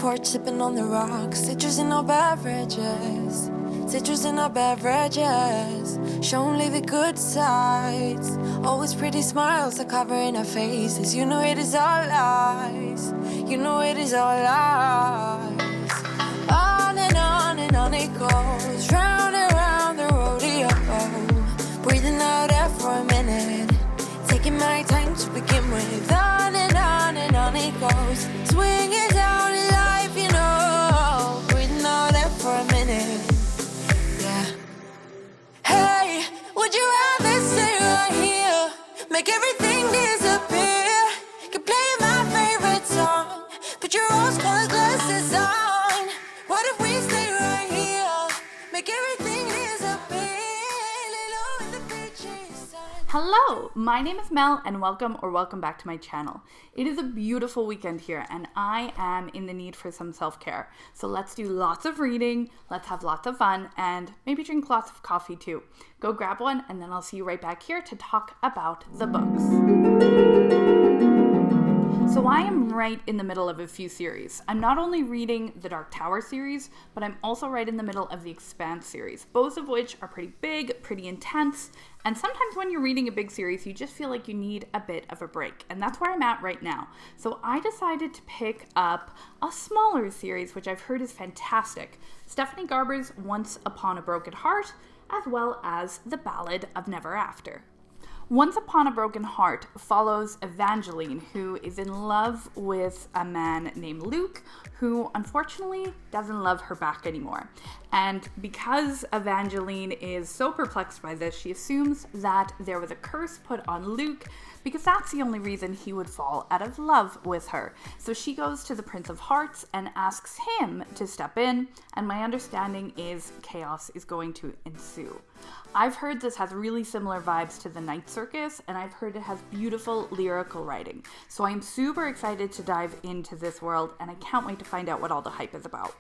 porch sipping on the rocks, citrus in our beverages, citrus in our beverages. Show only the good sides, always pretty smiles are covering our faces. You know it is all lies, you know it is all lies. On and on it goes, round and round the rodeo. Breathing out air for a minute, taking my time to begin with. On and on it goes, swinging down in life, you know. Breathing out air for a minute, yeah. Hey, would you rather stay right here, make everything disappear? Could play my favorite song, put your rose-colored glasses on. What if we stay right here, make everything disappear? Lay low in the beaches, sun. Hello, my name is Mel and welcome back to my channel. It is a beautiful weekend here and I am in the need for some self-care. So let's do lots of reading, let's have lots of fun, and maybe drink lots of coffee too. Go grab one and then I'll see you right back here to talk about the books. So I am right in the middle of a few series. I'm not only reading the Dark Tower series, but I'm also right in the middle of the Expanse series, both of which are pretty big, pretty intense, and sometimes when you're reading a big series, you just feel like you need a bit of a break, and that's where I'm at right now. So I decided to pick up a smaller series, which I've heard is fantastic, Stephanie Garber's Once Upon a Broken Heart, as well as The Ballad of Never After. Once Upon a Broken Heart follows Evangeline, who is in love with a man named Luke, who unfortunately doesn't love her back anymore. And because Evangeline is so perplexed by this, she assumes that there was a curse put on Luke because that's the only reason he would fall out of love with her. So she goes to the Prince of Hearts and asks him to step in, and my understanding is chaos is going to ensue. I've heard this has really similar vibes to The Night Circus, and I've heard it has beautiful lyrical writing. So I'm super excited to dive into this world, and I can't wait to find out what all the hype is about.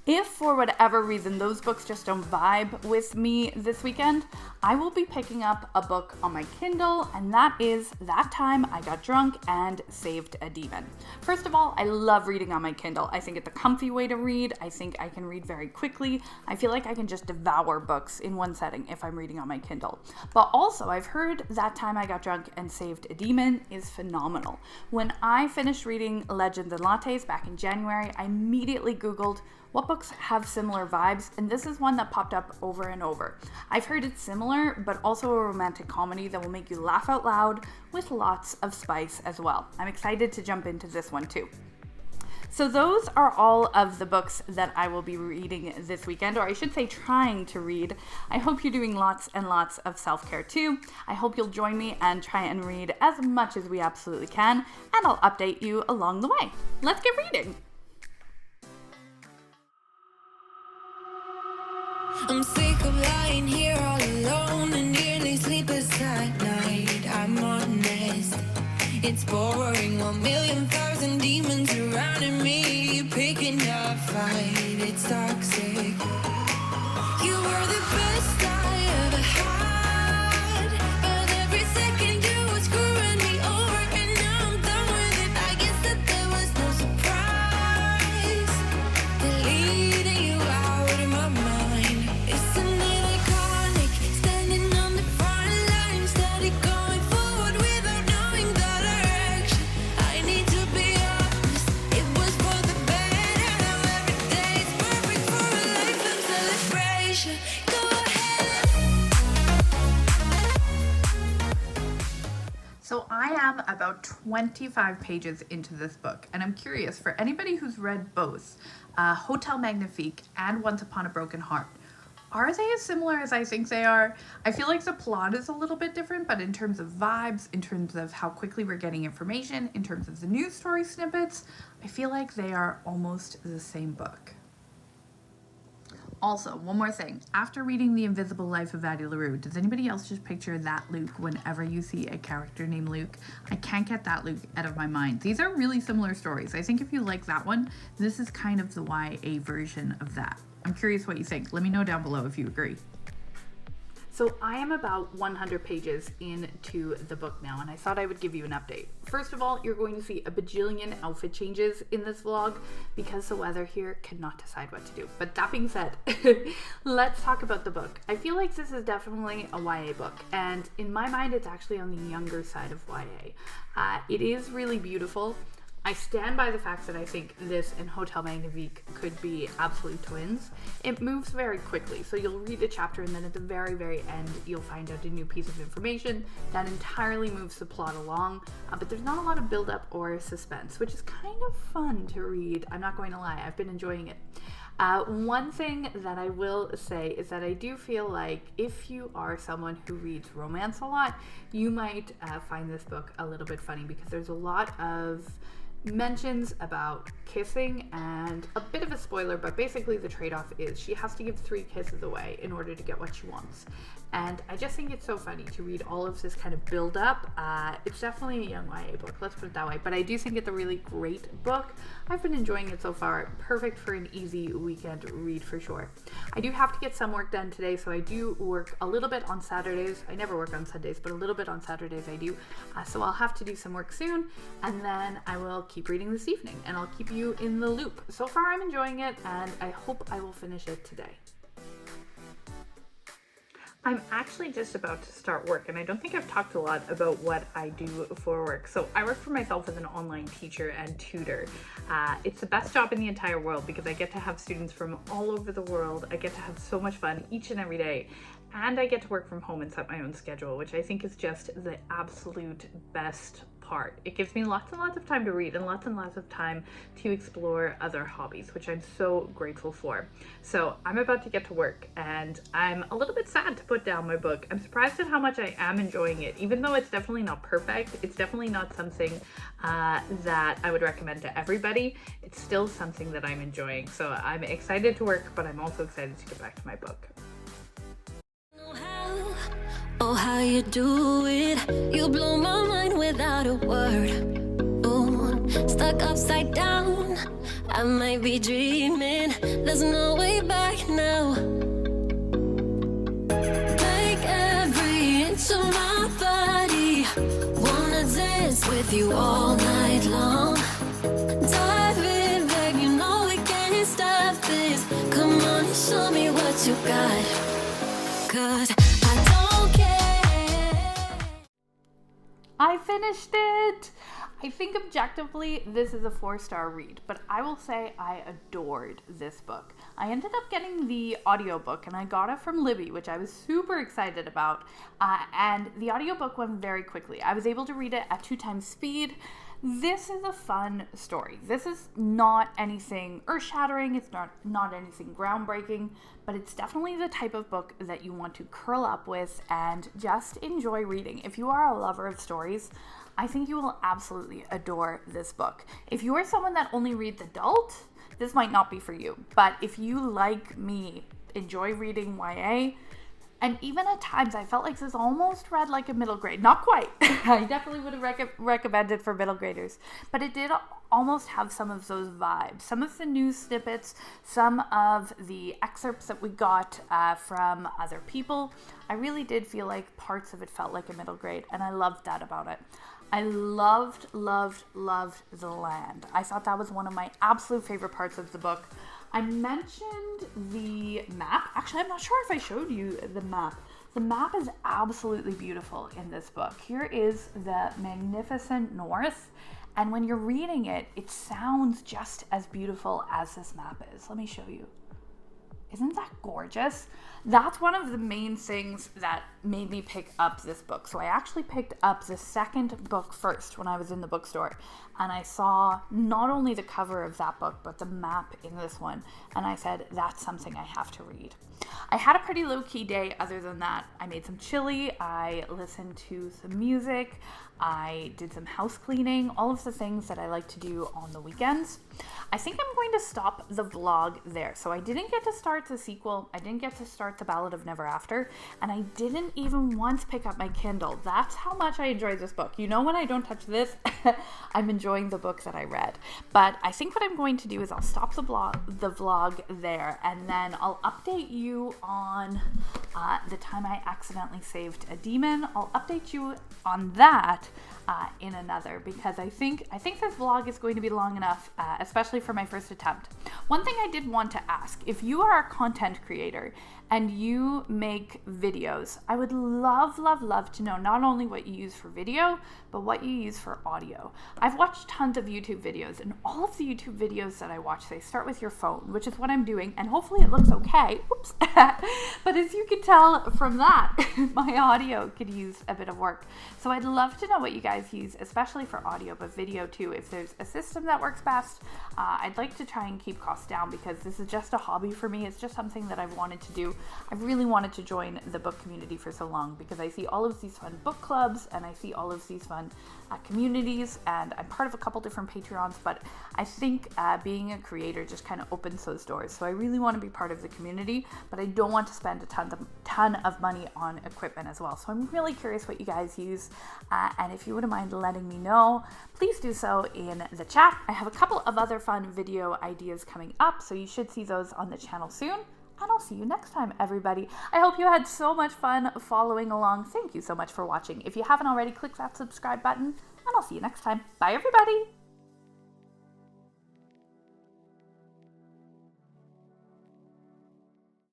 If for whatever reason those books just don't vibe with me this weekend, I will be picking up a book on my Kindle, and that is That Time I Got Drunk and Saved a Demon. First of all, I love reading on my Kindle. I think it's a comfy way to read. I think I can read very quickly. I feel like I can just devour books in one setting if I'm reading on my Kindle. But also, I've heard That Time I Got Drunk and Saved a Demon is phenomenal. When I finished reading Legends and Lattes back in January, I immediately Googled what books have similar vibes, and this is one that popped up over and over. I've heard it's similar, but also a romantic comedy that will make you laugh out loud with lots of spice as well. I'm excited to jump into this one too. So those are all of the books that I will be reading this weekend, or I should say trying to read. I hope you're doing lots and lots of self-care too. I hope you'll join me and try and read as much as we absolutely can, and I'll update you along the way. Let's get reading. I'm sick of lying here all alone and nearly sleepless at night. I'm honest, it's boring. 1,000,000 demons surrounding me, picking a fight. It's toxic. You were the best I ever had, but every second you were screwing me over, and now I'm done with it. I guess that there was no surprise, deleting you out of my mind. Isn't it iconic, standing on the front line, steady going forward without knowing the direction? I need to be honest, it was for the better. Now every day is perfect for a life of celebration. Go ahead. So I am about 25 pages into this book, and I'm curious, for anybody who's read both Hotel Magnifique and Once Upon a Broken Heart, are they as similar as I think they are? I feel like the plot is a little bit different, but in terms of vibes, in terms of how quickly we're getting information, in terms of the news story snippets, I feel like they are almost the same book. Also, one more thing. After reading The Invisible Life of Addie LaRue, does anybody else just picture that Luke whenever you see a character named Luke? I can't get that Luke out of my mind. These are really similar stories. I think if you like that one, this is kind of the YA version of that. I'm curious what you think. Let me know down below if you agree. So I am about 100 pages into the book now, and I thought I would give you an update. First of all, you're going to see a bajillion outfit changes in this vlog because the weather here cannot decide what to do. But that being said, let's talk about the book. I feel like this is definitely a YA book, and in my mind, it's actually on the younger side of YA. It is really beautiful. I stand by the fact that I think this and Hotel Magnifique could be absolute twins. It moves very quickly, so you'll read a chapter and then at the very, very end, you'll find out a new piece of information that entirely moves the plot along, but there's not a lot of build-up or suspense, which is kind of fun to read. I'm not going to lie, I've been enjoying it. One thing that I will say is that I do feel like if you are someone who reads romance a lot, you might find this book a little bit funny because there's a lot of mentions about kissing and a bit of a spoiler, but basically the trade-off is she has to give 3 kisses away in order to get what she wants. And I just think it's so funny to read all of this kind of build up. It's definitely a young YA book, let's put it that way, but I do think it's a really great book. I've been enjoying it so far. Perfect for an easy weekend read for sure. I do have to get some work done today, so I do work a little bit on Saturdays. I never work on Sundays, but a little bit on Saturdays I do. So I'll have to do some work soon, and then I will keep reading this evening, and I'll keep you in the loop. So far I'm enjoying it, and I hope I will finish it today. I'm actually just about to start work, and I don't think I've talked a lot about what I do for work. So I work for myself as an online teacher and tutor. It's the best job in the entire world because I get to have students from all over the world. I get to have so much fun each and every day, and I get to work from home and set my own schedule, which I think is just the absolute best part. It gives me lots and lots of time to read and lots of time to explore other hobbies, which I'm so grateful for. So I'm about to get to work, and I'm a little bit sad to put down my book. I'm surprised at how much I am enjoying it, even though it's definitely not perfect. It's definitely not something that I would recommend to everybody. It's still something that I'm enjoying. So I'm excited to work, but I'm also excited to get back to my book. Oh, how you do it. You blow my mind without a word. Oh, stuck upside down. I might be dreaming. There's no way back now. Take every inch of my body. Wanna dance with you all night long. Dive in, babe, you know we can't stop this. Come on and show me what you got. 'Cause I don't care. I finished it! I think objectively this is a 4-star read, but I will say I adored this book. I ended up getting the audiobook, and I got it from Libby, which I was super excited about, and the audiobook went very quickly. I was able to read it at 2 times speed. This is a fun story. This is not anything earth-shattering, it's not anything groundbreaking, but it's definitely the type of book that you want to curl up with and just enjoy reading. If you are a lover of stories, I think you will absolutely adore this book. If you are someone that only reads adult, this might not be for you. But if you, like me, enjoy reading YA, and even at times I felt like this almost read like a middle grade. Not quite. I definitely would have recommended for middle graders. But it did almost have some of those vibes. Some of the news snippets, some of the excerpts that we got from other people. I really did feel like parts of it felt like a middle grade, and I loved that about it. I loved the land. I thought that was one of my absolute favorite parts of the book. I mentioned the map. Actually, I'm not sure if I showed you the map. The map is absolutely beautiful in this book. Here is the magnificent north, and when you're reading it, it sounds just as beautiful as this map is. Let me show you. Isn't that gorgeous? That's one of the main things that made me pick up this book. So I actually picked up the second book first when I was in the bookstore, and I saw not only the cover of that book, but the map in this one, and I said, that's something I have to read. I had a pretty low-key day other than that. I made some chili, I listened to some music, I did some house cleaning, all of the things that I like to do on the weekends. I think I'm going to stop the vlog there. So I didn't get to start the sequel, I didn't get to start The Ballad of Never After, and I didn't even once pick up my Kindle. That's how much I enjoyed this book. You know, when I don't touch this, I'm enjoying the book that I read. But I think what I'm going to do is I'll stop the vlog there, and then I'll update you on the time I accidentally saved a demon. I'll update you on that in another, because I think this vlog is going to be long enough, especially for my first attempt. One thing I did want to ask, if you are a content creator and you make videos, I would love to know not only what you use for video, but what you use for audio. I've watched tons of YouTube videos, and all of the YouTube videos that I watch, they start with your phone, which is what I'm doing, and hopefully it looks okay. Oops. But as you can tell from that, my audio could use a bit of work. So I'd love to know what you guys use, especially for audio, but video too. If there's a system that works best, I'd like to try and keep costs down, because this is just a hobby for me. It's just something that I've wanted to do. I've really wanted to join the book community for so long, because I see all of these fun book clubs and I see all of these fun communities, and I'm part of a couple different Patreons, but I think being a creator just kind of opens those doors. So I really want to be part of the community, but I don't want to spend a ton of money on equipment as well. So I'm really curious what you guys use, and if you wouldn't mind letting me know, please do so in the chat. I have a couple of other fun video ideas coming up, so you should see those on the channel soon. And I'll see you next time, everybody. I hope you had so much fun following along. Thank you so much for watching. If you haven't already, click that subscribe button, and I'll see you next time. Bye, everybody.